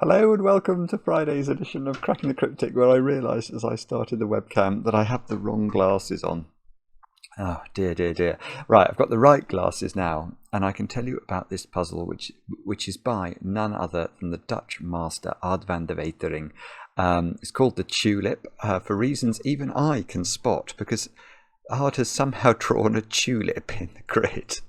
Hello and welcome to Friday's edition of Cracking the Cryptic, where I realised as I started the webcam that I have the wrong glasses on. Oh dear, dear, dear. Right, I've got the right glasses now, and I can tell you about this puzzle, which is by none other than the Dutch master Art van de Wetering. It's called the Tulip, for reasons even I can spot, because Art has somehow drawn a tulip in the grid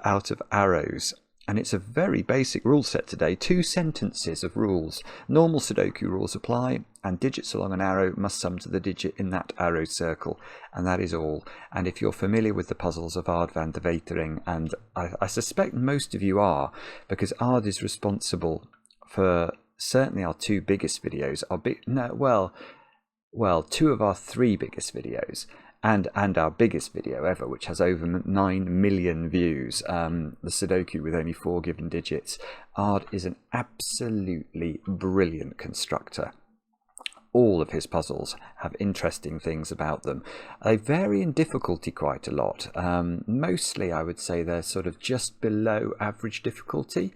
out of arrows. And it's a very basic rule set today. 2 sentences of rules. Normal Sudoku rules apply, and digits along an arrow must sum to the digit in that arrow circle. And that is all. And if you're familiar with the puzzles of Art van de Wetering, and I suspect most of you are, because Art is responsible for certainly our 2 biggest videos. Well, 2 of our 3 biggest videos. And our biggest video ever, which has over 9 million views, the Sudoku with only 4 given digits. Ard is an absolutely brilliant constructor. All of his puzzles have interesting things about them. They vary in difficulty quite a lot. Mostly, I would say they're sort of just below average difficulty.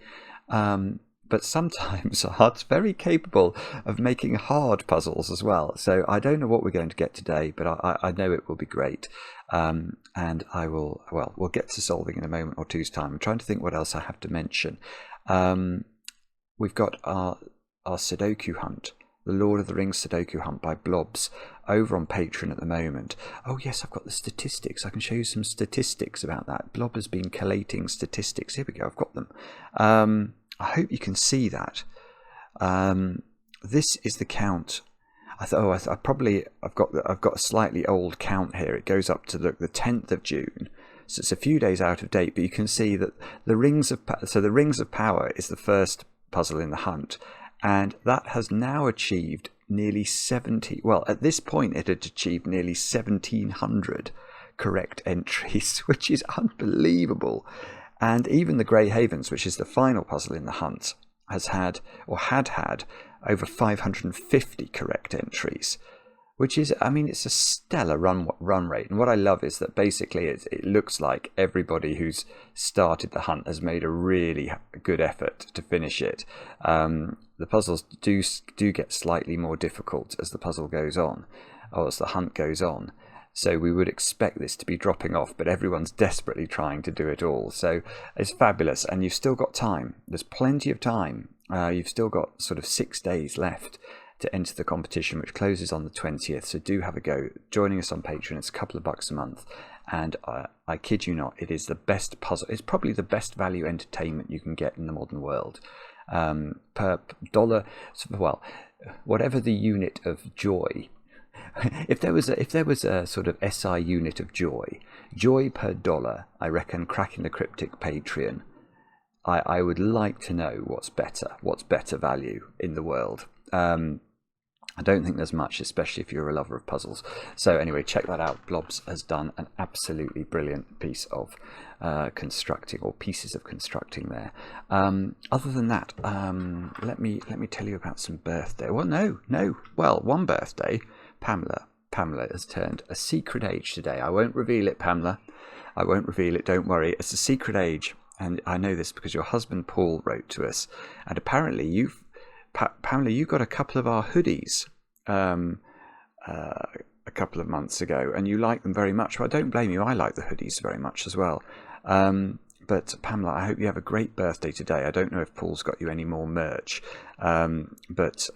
But sometimes Art's very capable of making hard puzzles as well. So I don't know what we're going to get today, but I know it will be great. And we'll get to solving in a moment or two's time. I'm trying to think what else I have to mention. We've got our Sudoku hunt, the Lord of the Rings Sudoku hunt by Blobz, over on Patreon at the moment. Oh yes, I've got the statistics. I can show you some statistics about that. Blob has been collating statistics. Here we go, I've got them. I hope you can see that. This is the count. I've got a slightly old count here. It goes up to the 10th of June, so it's a few days out of date. But you can see that the Rings of Power is the first puzzle in the hunt, and that has now achieved nearly 70. Well, at this point, it had achieved nearly 1,700 correct entries, which is unbelievable. And even the Grey Havens, which is the final puzzle in the hunt, had over 550 correct entries, which is, I mean, it's a stellar run rate. And what I love is that basically it looks like everybody who's started the hunt has made a really good effort to finish it. The puzzles do get slightly more difficult as the puzzle goes on, or as the hunt goes on. So we would expect this to be dropping off, but everyone's desperately trying to do it all. So it's fabulous, and you've still got time. There's plenty of time. You've still got sort of 6 days left to enter the competition, which closes on the 20th. So do have a go. Joining us on Patreon, it's a couple of bucks a month. And I kid you not, it is the best puzzle. It's probably the best value entertainment you can get in the modern world. Per dollar, well, whatever the unit of joy. If there was a sort of SI unit of joy per dollar, I reckon Cracking the Cryptic Patreon, I would like to know what's better value in the world. I don't think there's much, especially if you're a lover of puzzles. So anyway, check that out. Blobz has done an absolutely brilliant piece of constructing, or pieces of constructing there. Other than that, let me tell you about some birthday. Well, no. Well, one birthday. Pamela has turned a secret age today. I won't reveal it, Pamela. I won't reveal it, don't worry. It's a secret age, and I know this because your husband Paul wrote to us, and apparently Pamela, you got a couple of our hoodies a couple of months ago, and you like them very much. Well, I don't blame you. I like the hoodies very much as well. But Pamela, I hope you have a great birthday today. I don't know if Paul's got you any more merch, but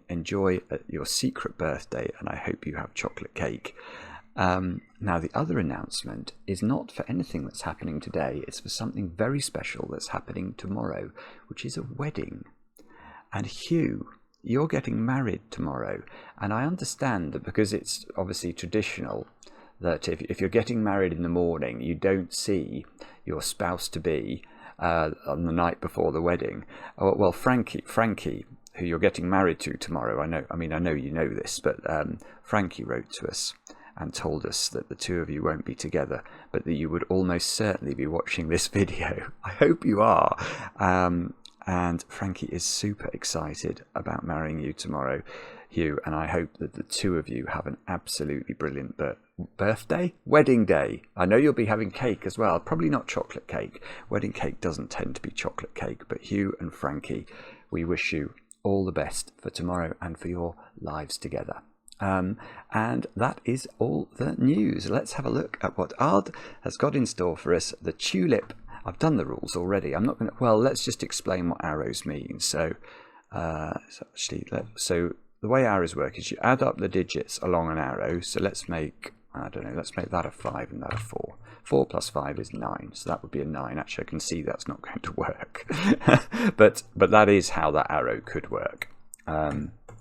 enjoy your secret birthday, and I hope you have chocolate cake. Now, the other announcement is not for anything that's happening today. It's for something very special that's happening tomorrow, which is a wedding. And Hugh, you're getting married tomorrow, and I understand that because it's obviously traditional that if you're getting married in the morning, you don't see your spouse-to-be on the night before the wedding. Well, Frankie, who you're getting married to tomorrow, I know you know this, but Frankie wrote to us and told us that the 2 of you won't be together, but that you would almost certainly be watching this video. I hope you are. And Frankie is super excited about marrying you tomorrow, Hugh, and I hope that the two of you have an absolutely brilliant wedding day. I know you'll be having cake as well, probably not chocolate cake. Wedding cake doesn't tend to be chocolate cake, but Hugh and Frankie, we wish you all the best for tomorrow and for your lives together. And that is all the news. Let's have a look at what Ard has got in store for us. The Tulip. I've done the rules already. I'm not going to. Well, let's just explain what arrows mean. So the way arrows work is you add up the digits along an arrow. So let's make, I don't know, let's make that a 5 and that a 4. 4 plus 5 is 9, so that would be a 9. Actually, I can see that's not going to work, but that is how that arrow could work.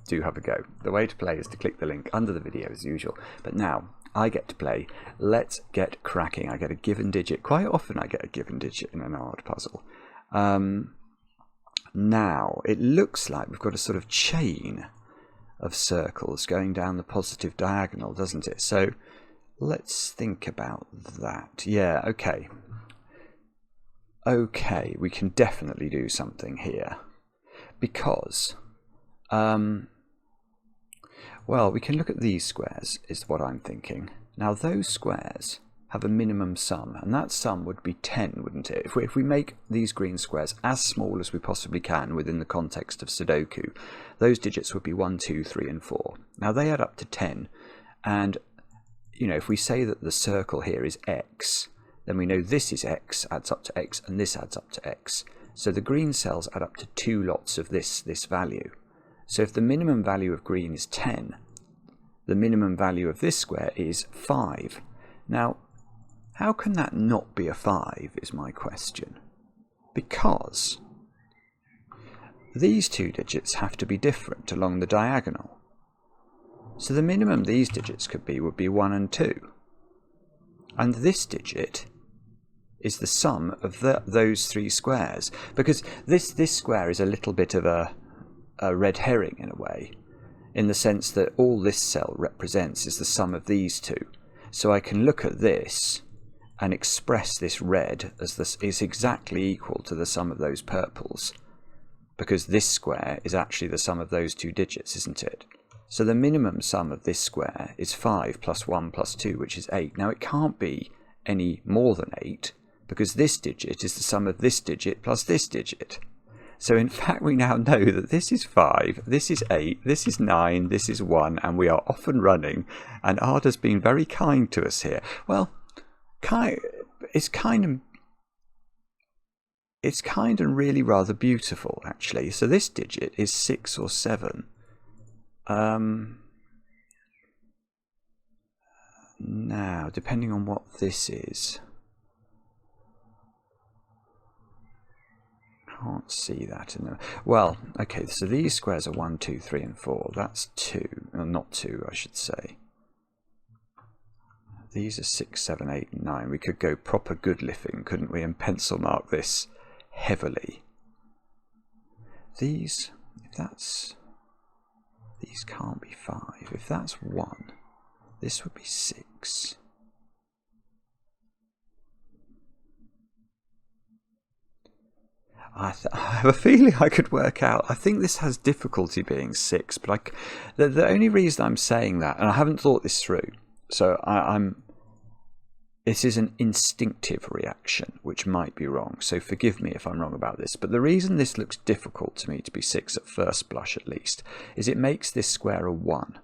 Do have a go. The way to play is to click the link under the video as usual. But now I get to play. Let's get cracking. I get a given digit. Quite often I get a given digit in an Ard puzzle. Now it looks like we've got a sort of chain of circles going down the positive diagonal, doesn't it? So let's think about that. Yeah, okay. Okay, we can definitely do something here. Because, well, we can look at these squares, is what I'm thinking. Now, those squares have a minimum sum, and that sum would be 10, wouldn't it? If we make these green squares as small as we possibly can within the context of Sudoku, those digits would be 1, 2, 3, and 4. Now, they add up to 10, and you know, if we say that the circle here is x, then we know this is x, adds up to x, and this adds up to x. So the green cells add up to 2 lots of this value. So if the minimum value of green is 10, the minimum value of this square is 5. Now, how can that not be a 5 is my question. Because these two digits have to be different along the diagonal. So the minimum these digits could be would be 1 and 2. And this digit is the sum of those 3 squares. Because this square is a little bit of a red herring in a way, in the sense that all this cell represents is the sum of these two. So I can look at this and express this red as this is exactly equal to the sum of those purples, because this square is actually the sum of those 2 digits, isn't it? So the minimum sum of this square is 5 plus 1 plus 2, which is 8. Now it can't be any more than 8, because this digit is the sum of this digit plus this digit. So in fact we now know that this is 5, this is 8, this is 9, this is 1, and we are off and running, and Ard has been very kind to us here. Well, it's kind of really rather beautiful, actually. So this digit is 6 or 7. Now, depending on what this is, can't see that in the... Well, okay, so these squares are 1, 2, 3, and 4. That's 2. Not 2, I should say. These are 6, 7, 8, and 9. We could go proper good living, couldn't we, and pencil mark this heavily. These, if that's... These can't be 5. If that's 1, this would be 6. I have a feeling I could work out. I think this has difficulty being 6, but the only reason I'm saying that, and I haven't thought this through, so this is an instinctive reaction, which might be wrong, so forgive me if I'm wrong about this, but the reason this looks difficult to me to be 6 at first blush at least, is it makes this square a 1.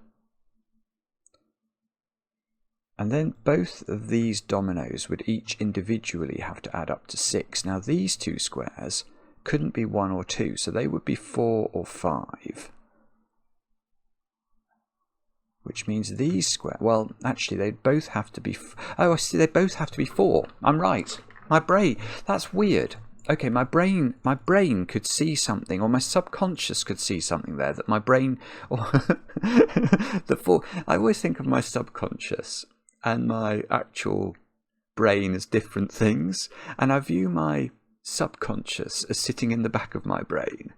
And then both of these dominoes would each individually have to add up to 6. Now these two squares couldn't be 1 or 2, so they would be 4 or 5. Which means these squares, well, actually they'd both have to be, oh, I see, they both have to be 4. I'm right. My brain, that's weird. Okay, my brain could see something, or my subconscious could see something there that my brain, or I always think of my subconscious and my actual brain as different things, and I view my subconscious as sitting in the back of my brain,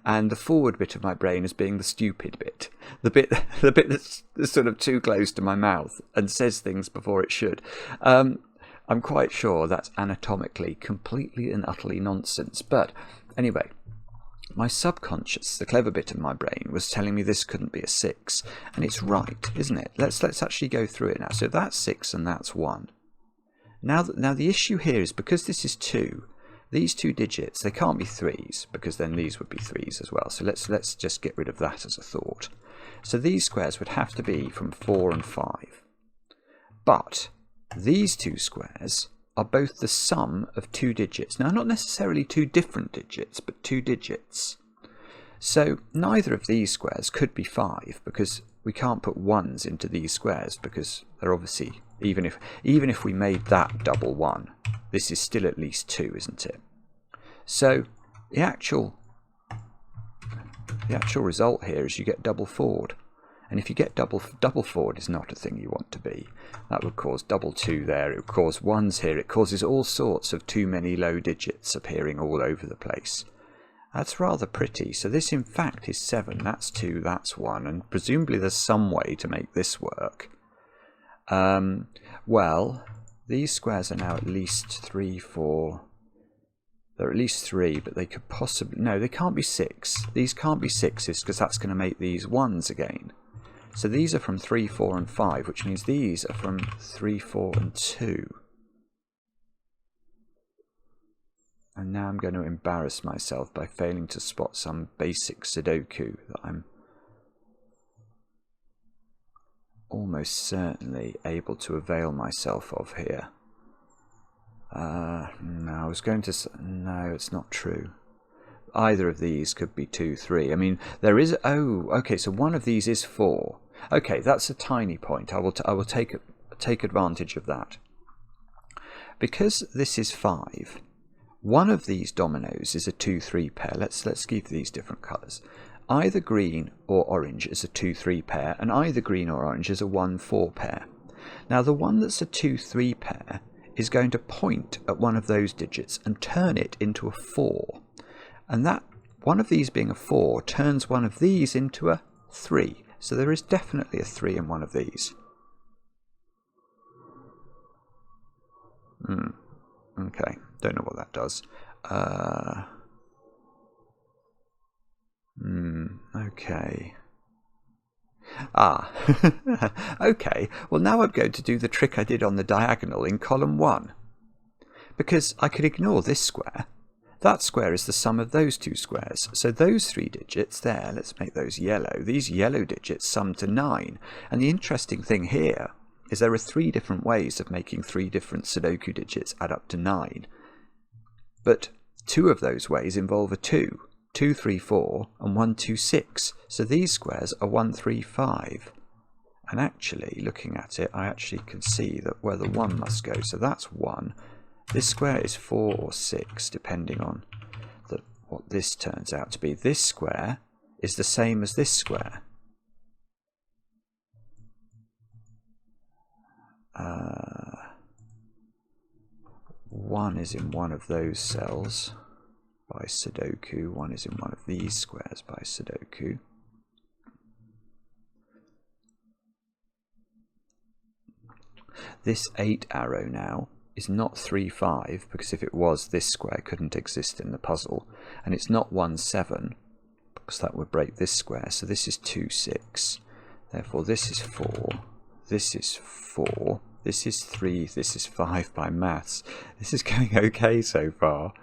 and the forward bit of my brain as being the stupid bit, the bit that's sort of too close to my mouth and says things before it should. I'm quite sure that's anatomically completely and utterly nonsense, but anyway, my subconscious, the clever bit of my brain, was telling me this couldn't be a 6. And it's right, isn't it? Let's actually go through it now. So that's 6 and that's 1. Now the issue here is because this is 2, these 2 digits, they can't be 3s, because then these would be 3s as well. So let's just get rid of that as a thought. So these squares would have to be from 4 and 5. But these 2 squares are both the sum of 2 digits. Now, not necessarily 2 different digits, but 2 digits. So neither of these squares could be 5, because we can't put 1s into these squares, because they're obviously, even if we made that double 1, this is still at least 2, isn't it? So the actual result here is you get double forward. And if you get double forward is not a thing you want to be. That would cause double 2 there, it would cause 1s here, it causes all sorts of too many low digits appearing all over the place. That's rather pretty. So this in fact is 7, that's 2, that's 1, and presumably there's some way to make this work. Well, these squares are now at least 3, 4... They're at least 3, but they could possibly... No, they can't be 6. These can't be 6s, because that's going to make these 1s again. So these are from 3, 4 and 5, which means these are from 3, 4 and 2. And now I'm going to embarrass myself by failing to spot some basic Sudoku that I'm almost certainly able to avail myself of here. No, I was going to say, no, it's not true. Either of these could be 2, 3. I mean, there is, oh, okay, so one of these is 4. Okay, that's a tiny point. I will take advantage of that. Because this is 5, one of these dominoes is a 2-3 pair. Let's give these different colours. Either green or orange is a 2-3 pair, and either green or orange is a 1-4 pair. Now the one that's a 2-3 pair is going to point at one of those digits and turn it into a 4. And that one of these being a 4 turns one of these into a 3. So there is definitely a 3 in one of these. Okay, don't know what that does. Okay. Okay, well now I'm going to do the trick I did on the diagonal in column 1. Because I could ignore this square. That square is the sum of those 2 squares. So those 3 digits there, let's make those yellow. These yellow digits sum to 9. And the interesting thing here is there are 3 different ways of making 3 different Sudoku digits add up to 9. But 2 of those ways involve a 2. 2, 3, 4 and 1, 2, 6. So these squares are 1, 3, 5. And actually, looking at it, I actually can see that where the 1 must go. So that's 1. This square is 4 or 6, depending on what this turns out to be. This square is the same as this square. One is in one of those cells by Sudoku. One is in one of these squares by Sudoku. This 8 arrow now is not 3, 5, because if it was, this square couldn't exist in the puzzle. And it's not 1, 7, because that would break this square. So this is 2, 6. Therefore this is 4. This is 4. This is 3. This is 5 by maths. This is going okay so far.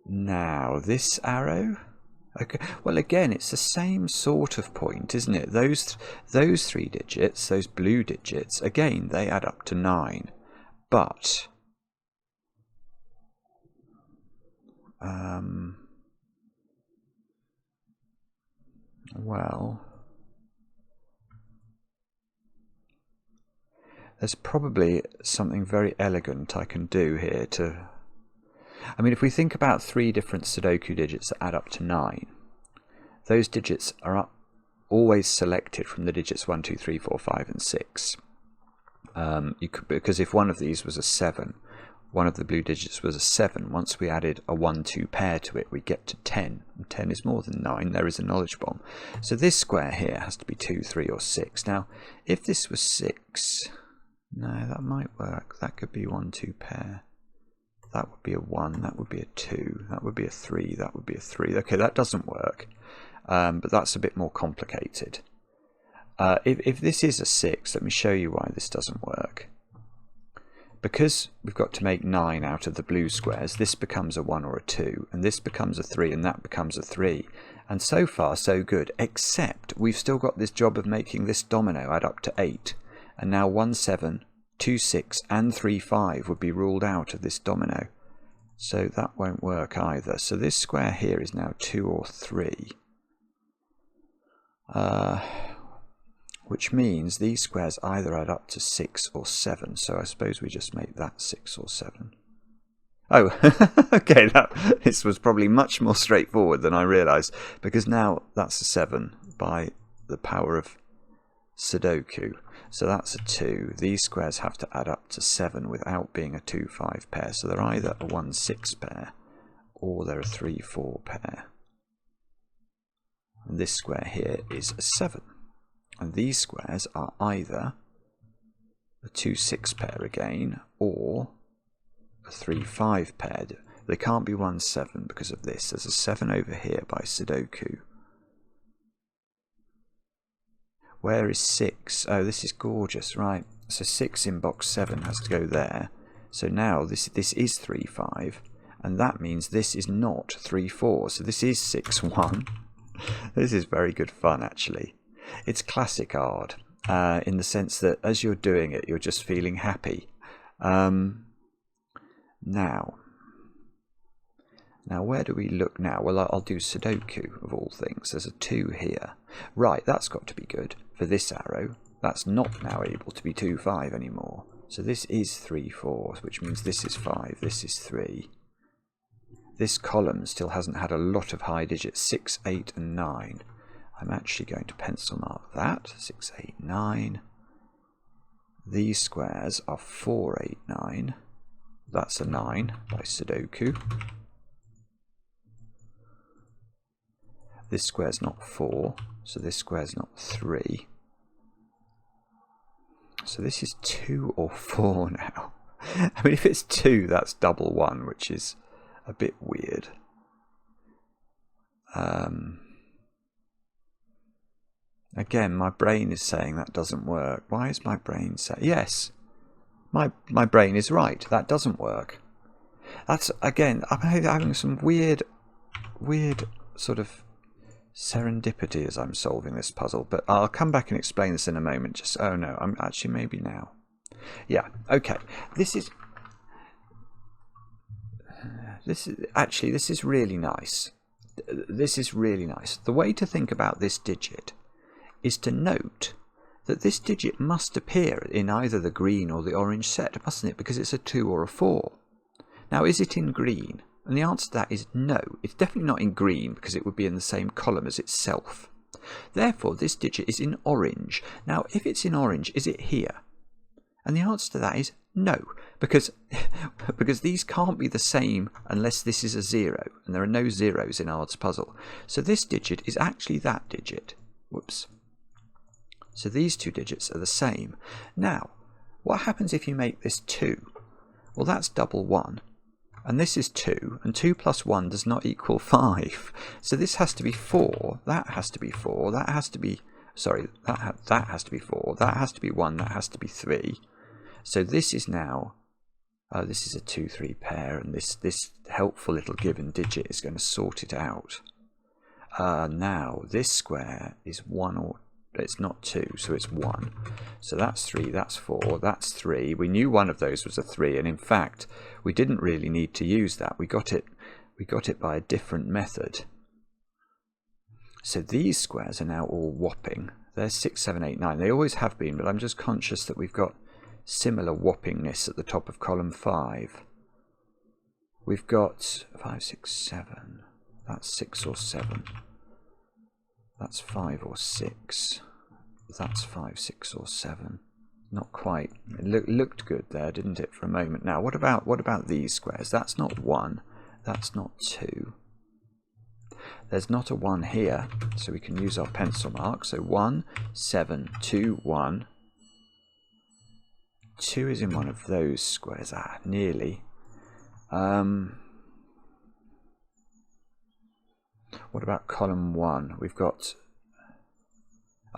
Now this arrow. Okay, well again it's the same sort of point, isn't it? Those 3 digits, those blue digits, again they add up to 9. But well, there's probably something very elegant I can do here to... I mean, if we think about 3 different Sudoku digits that add up to 9, those digits are always selected from the digits 1, 2, 3, 4, 5 and 6. Because if one of these was a 7, one of the blue digits was a 7, once we added a 1, 2 pair to it, we get to 10. And 10 is more than 9, there is a knowledge bomb. So this square here has to be 2, 3 or 6. Now, if this was 6, no, that might work. That could be 1, 2 pair. That would be a 1, that would be a 2, that would be a 3, that would be a 3. Okay, that doesn't work, but that's a bit more complicated. If this is a 6, let me show you why this doesn't work. Because we've got to make 9 out of the blue squares, this becomes a 1 or a 2, and this becomes a 3, and that becomes a 3. And so far, so good, except we've still got this job of making this domino add up to 8. And now 1, 7, 2, 6, and 3, 5 would be ruled out of this domino. So that won't work either. So this square here is now 2 or 3. Which means these squares either add up to 6 or 7. So I suppose we just make that 6 or 7. Oh, okay, this was probably much more straightforward than I realised, because now that's a 7 by the power of Sudoku. So that's a 2. These squares have to add up to 7 without being a 2-5 pair. So they're either a 1-6 pair or they're a 3-4 pair. And this square here is a 7. And these squares are either a 2-6 pair again or a 3-5 pair. They can't be 1-7 because of this. There's a 7 over here by Sudoku. Where is 6? Oh, this is gorgeous, right. So 6 in box 7 has to go there. So now this is 3-5, and that means this is not 3-4. So this is 6-1. This is very good fun, actually. It's classic art, in the sense that as you're doing it, you're just feeling happy. Now, where do we look now? Well, I'll do Sudoku, of all things. There's a 2 here. Right, that's got to be good for this arrow. That's not now able to be 2-5 anymore. So this is 3-4, which means this is 5, this is 3. This column still hasn't had a lot of high digits, 6, 8 and 9. I'm actually going to pencil mark that, 6, 8, 9. These squares are 4, 8, 9. That's a 9 by Sudoku. This square's not 4, so this square's not 3. So this is 2 or 4 now. I mean, if it's 2, that's double 1, which is a bit weird. Again, my brain is saying that doesn't work. Why is my brain saying... Yes, my brain is right. That doesn't work. That's, again, I'm having some weird sort of serendipity as I'm solving this puzzle. But I'll come back and explain this in a moment. Just, oh no, I'm actually maybe now. Yeah, okay. This is really nice. This is really nice. The way to think about this digit is to note that this digit must appear in either the green or the orange set, mustn't it? Because it's a 2 or a 4. Now, is it in green? And the answer to that is no. It's definitely not in green because it would be in the same column as itself. Therefore, this digit is in orange. Now, if it's in orange, is it here? And the answer to that is no, because these can't be the same unless this is a 0, and there are no zeros in Ard's puzzle. So this digit is actually that digit. Whoops. So these two digits are the same. Now, what happens if you make this 2? Well, that's double 1. And this is 2, and 2 plus 1 does not equal 5. So this has to be 4, that has to be 4, that has to be... Sorry, that has to be 4, that has to be 1, that has to be 3. So this is now... this is a 2-3 pair, and this helpful little given digit is going to sort it out. Now, this square is 1 or... It's not 2, so it's 1. So that's 3, that's 4, that's 3. We knew one of those was a 3, and in fact, we didn't really need to use that. We got it by a different method. So these squares are now all whopping. They're 6, 7, 8, 9. They always have been, but I'm just conscious that we've got similar whoppingness at the top of column 5. We've got 5, 6, 7. That's 6 or 7. That's 5 or 6. That's 5, 6 or 7. Not quite. It looked good there, didn't it, for a moment? Now, what about these squares? That's not 1. That's not 2. There's not a 1 here, so we can use our pencil mark. So 1, 7, 2, 1. 2 is in one of those squares. Ah, nearly. What about column 1? We've got...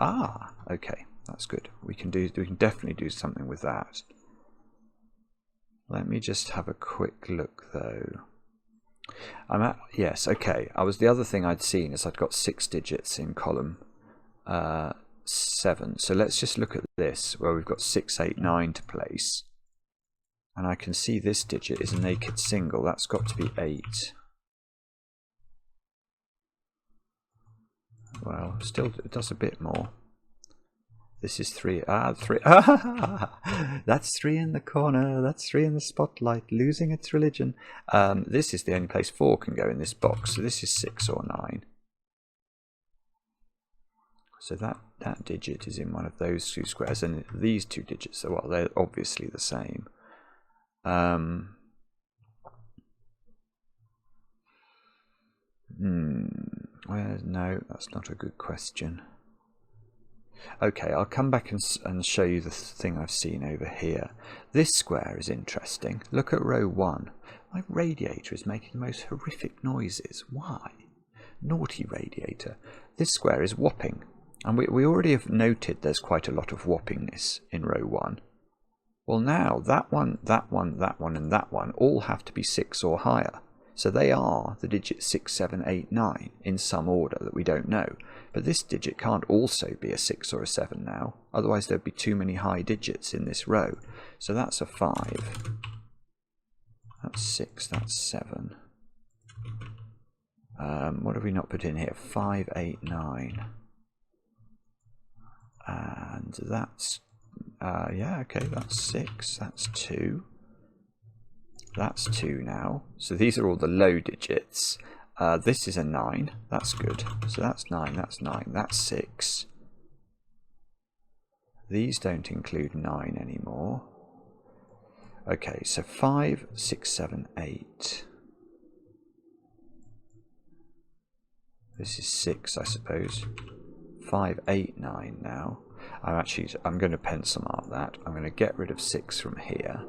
okay, that's good. We can definitely do something with that. Let me just have a quick look though. Yes, okay. The other thing I'd seen is I'd got 6 digits in column 7. So let's just look at this where we've got 6, 8, 9 to place. And I can see this digit is a naked single. That's got to be 8. Well, still it does a bit more. This is 3. 3. That's 3 in the corner. That's 3 in the spotlight, losing its religion. This is the only place 4 can go in this box. So this is 6 or 9. So that digit is in one of those 2 squares, and these 2 digits, well, they're obviously the same. Well, no, that's not a good question. Okay, I'll come back and show you the thing I've seen over here. This square is interesting. Look at row 1. My radiator is making the most horrific noises. Why? Naughty radiator. This square is whopping. And we already have noted there's quite a lot of whoppingness in row 1. Well, now that one, that one, that one, and that one all have to be 6 or higher. So they are the digits 6, 7, 8, 9 in some order that we don't know. But this digit can't also be a 6 or a 7 now. Otherwise there'd be too many high digits in this row. So that's a 5. That's 6, that's 7. What have we not put in here? 5, 8, 9. And that's... yeah, okay, that's 6, that's 2. That's 2 now. So these are all the low digits. This is a 9. That's good. So that's 9, that's 9, that's 6. These don't include 9 anymore. Okay, so 5, 6, 7, 8. This is 6, I suppose. 5, 8, 9 now. I'm going to pencil mark that. I'm going to get rid of 6 from here.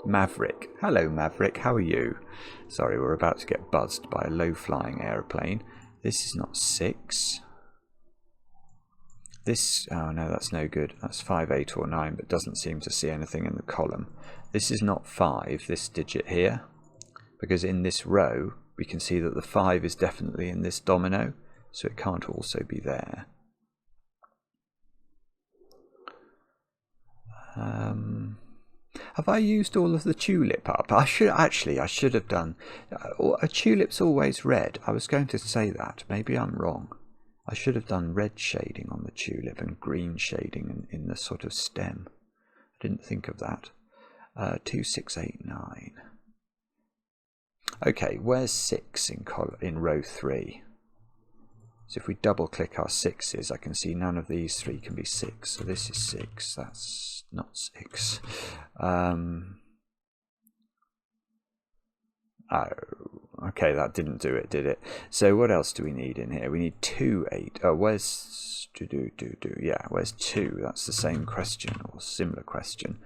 Maverick. Hello, Maverick. How are you? Sorry, we're about to get buzzed by a low-flying aeroplane. This is not 6. This... oh, no, that's no good. That's 5, 8, or 9, but doesn't seem to see anything in the column. This is not 5, this digit here, because in this row, we can see that the 5 is definitely in this domino, so it can't also be there. Have I used all of the tulip up? I should have done. A tulip's always red. I was going to say that. Maybe I'm wrong. I should have done red shading on the tulip and green shading in the sort of stem. I didn't think of that. 2, 6, 8, 9. Okay, where's 6 in row 3? So if we double click our 6s, I can see none of these 3 can be 6. So this is 6. That's not 6. Oh, okay, that didn't do it, did it? So what else do we need in here? We need 2, 8. Oh, where's yeah, where's 2? That's the same question or similar question.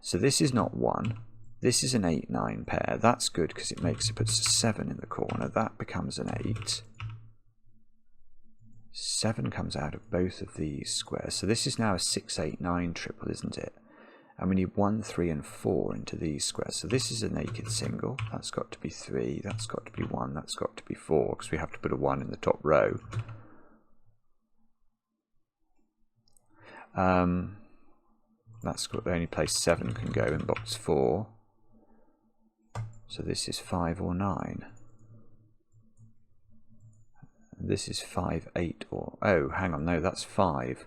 So this is not 1. This is an 8, 9 pair. That's good because it puts a 7 in the corner. That becomes an 8. 7 comes out of both of these squares. So this is now a 6, 8, 9 triple, isn't it? And we need 1, 3, and 4 into these squares. So this is a naked single. That's got to be 3. That's got to be 1. That's got to be 4 because we have to put a 1 in the top row. That's got the only place 7 can go in box 4. So this is 5 or 9. This is 5, 8, or... oh, hang on, no, that's 5.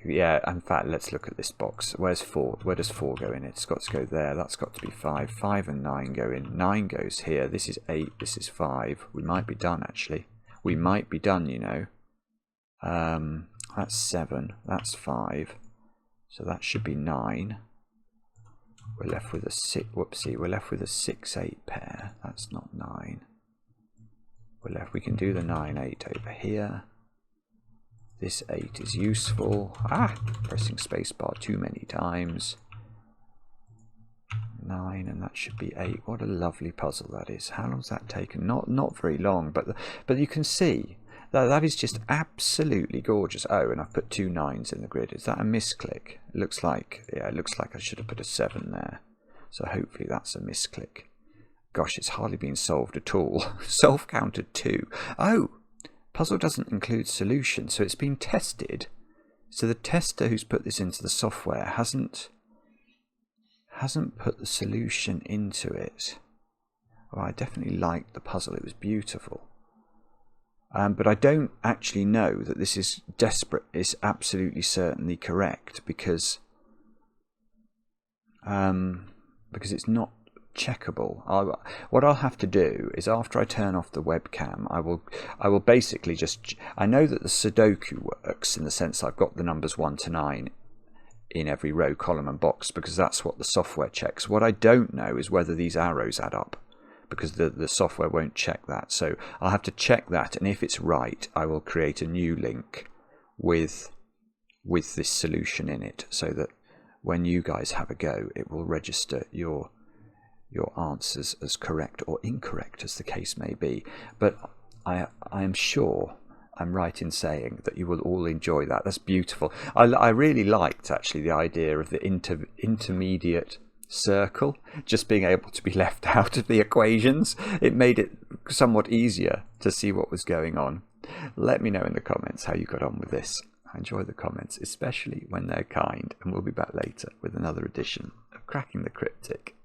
Yeah, in fact, let's look at this box. Where's 4? Where does 4 go in? It's got to go there. That's got to be 5. 5 and 9 go in. 9 goes here. This is 8. This is 5. We might be done, actually. We might be done, you know. That's 7. That's 5. So that should be 9. We're left with a 6... whoopsie. We're left with a 6, 8 pair. That's not 9. We're left. We can do the 9, 8 over here. This 8 is useful. Pressing spacebar too many times. 9, and that should be 8. What a lovely puzzle that is. How long's that taken? Not very long, but you can see that is just absolutely gorgeous. Oh, and I've put 2 9s in the grid. Is that a misclick? It looks like, yeah, it looks like I should have put a 7 there. So hopefully that's a misclick. Gosh, it's hardly been solved at all. Self-counted 2. Oh, puzzle doesn't include solution, so it's been tested. So the tester who's put this into the software hasn't put the solution into it. Oh, I definitely liked the puzzle. It was beautiful. But I don't actually know that this is absolutely certainly correct, because it's not checkable. What I'll have to do is, after I turn off the webcam, I will basically just, I know that the Sudoku works in the sense I've got the numbers 1 to 9 in every row, column and box, because that's what the software checks. What I don't know is whether these arrows add up, because the software won't check that. So I'll have to check that, and if it's right, I will create a new link with this solution in it, so that when you guys have a go, it will register your answers as correct or incorrect, as the case may be. But I am sure I'm right in saying that you will all enjoy that. That's beautiful. I really liked, actually, the idea of the intermediate circle just being able to be left out of the equations. It made it somewhat easier to see what was going on. Let me know in the comments how you got on with this. I enjoy the comments, especially when they're kind, and we'll be back later with another edition of Cracking the Cryptic.